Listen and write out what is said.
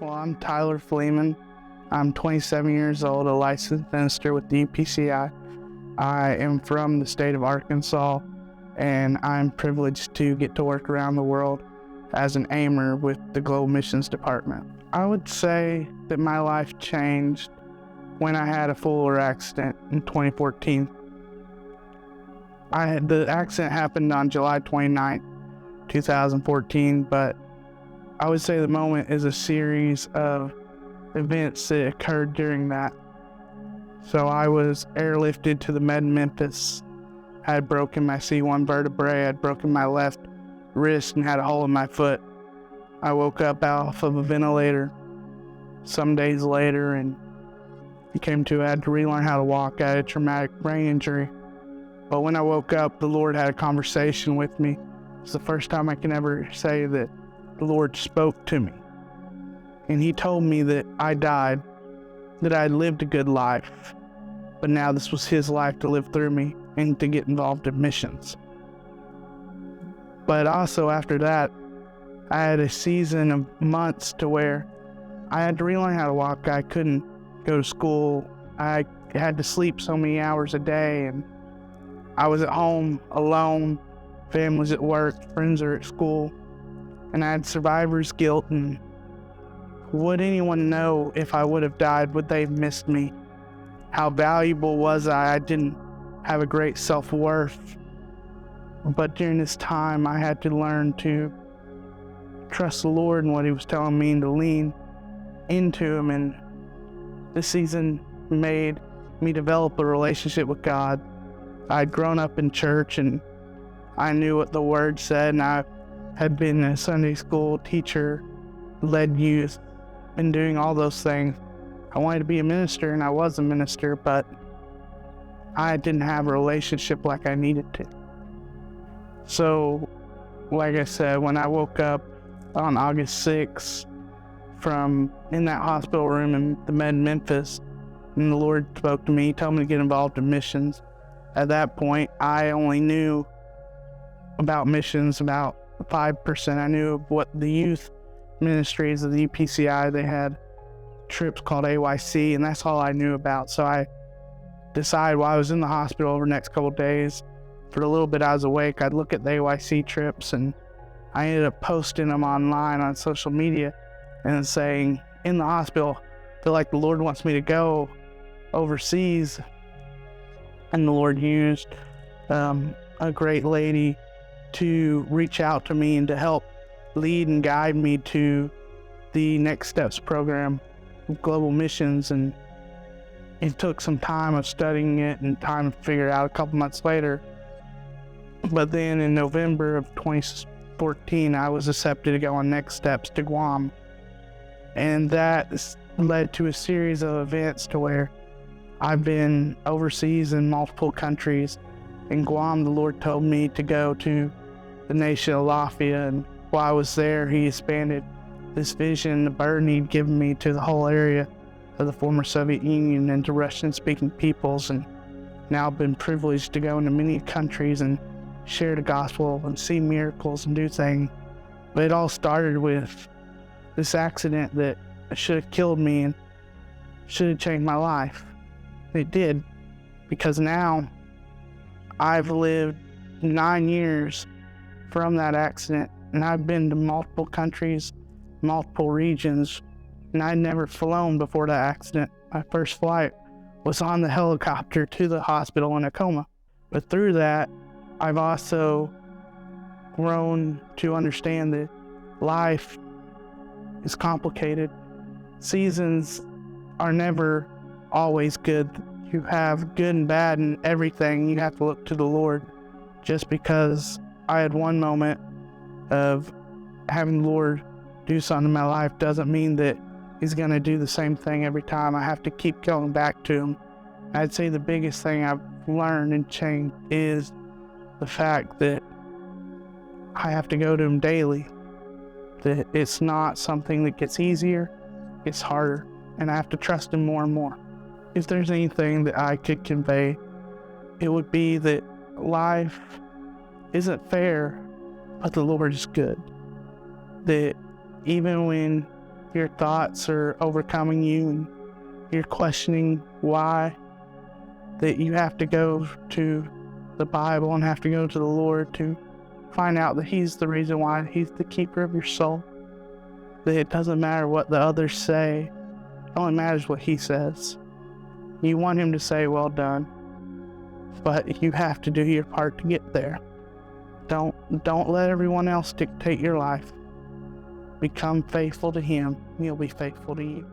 Well, I'm Tyler Flemon. I'm 27 years old, a licensed minister with the UPCI. I am from the state of Arkansas, and I'm privileged to get to work around the world as an aimer with the Global Missions Department. I would say that my life changed when I had a full accident in 2014. The accident happened on July 29th, 2014, but I would say the moment is a series of events that occurred during that. So I was airlifted to the med in Memphis. I had broken my C1 vertebrae, I had broken my left wrist and had a hole in my foot. I woke up off of a ventilator some days later and I had to relearn how to walk. I had a traumatic brain injury. But when I woke up, the Lord had a conversation with me. It's the first time I can ever say that the Lord spoke to me. And He told me that I died, that I had lived a good life, but now this was His life to live through me and to get involved in missions. But also after that, I had a season of months to where I had to relearn how to walk. I couldn't go to school. I had to sleep so many hours a day, and I was at home alone. Family's at work, friends are at school, and I had survivor's guilt. And would anyone know if I would have died? Would they have missed me? How valuable was I? I didn't have a great self-worth. But during this time, I had to learn to trust the Lord and what He was telling me and to lean into Him. And this season made me develop a relationship with God. I'd grown up in church and I knew what the Word said, and I had been a Sunday school teacher, led youth, and doing all those things. I wanted to be a minister, and I was a minister, but I didn't have a relationship like I needed to. So, like I said, when I woke up on August 6th from in that hospital room in the med in Memphis, and the Lord spoke to me, He told me to get involved in missions. At that point, I only knew about missions about 5%. I knew of what the youth ministries of the UPCI, they had trips called AYC, and that's all I knew about. So I decided while I was in the hospital over the next couple of days, for a little bit I was awake, I'd look at the AYC trips, and I ended up posting them online on social media and saying, in the hospital, I feel like the Lord wants me to go overseas. And the Lord used a great lady to reach out to me and to help lead and guide me to the Next Steps program of Global Missions. And it took some time of studying it and time to figure it out a couple months later. But then in November of 2014, I was accepted to go on Next Steps to Guam. And that led to a series of events to where I've been overseas in multiple countries. In Guam, the Lord told me to go to the nation of Latvia, and while I was there, He expanded this vision, the burden He'd given me to the whole area of the former Soviet Union and to Russian-speaking peoples. And now I've been privileged to go into many countries and share the gospel and see miracles and do things. But it all started with this accident that should have killed me and should have changed my life. It did, because now I've lived 9 years from that accident, and I've been to multiple countries, multiple regions, and I'd never flown before that accident. My first flight was on the helicopter to the hospital in a coma. But through that, I've also grown to understand that life is complicated. Seasons are never always good. You have good and bad in everything. You have to look to the Lord. Just because I had one moment of having the Lord do something in my life doesn't mean that He's going to do the same thing every time. I have to keep going back to Him. I'd say the biggest thing I've learned and changed is the fact that I have to go to Him daily. That it's not something that gets easier, it's harder, and I have to trust Him more and more. If there's anything that I could convey, it would be that life isn't fair, but the Lord is good. That even when your thoughts are overcoming you and you're questioning why, that you have to go to the Bible and have to go to the Lord to find out that He's the reason why. He's the keeper of your soul. That it doesn't matter what the others say. It only matters what He says. You want Him to say, well done. But you have to do your part to get there. Don't let everyone else dictate your life. Become faithful to Him, and He'll be faithful to you.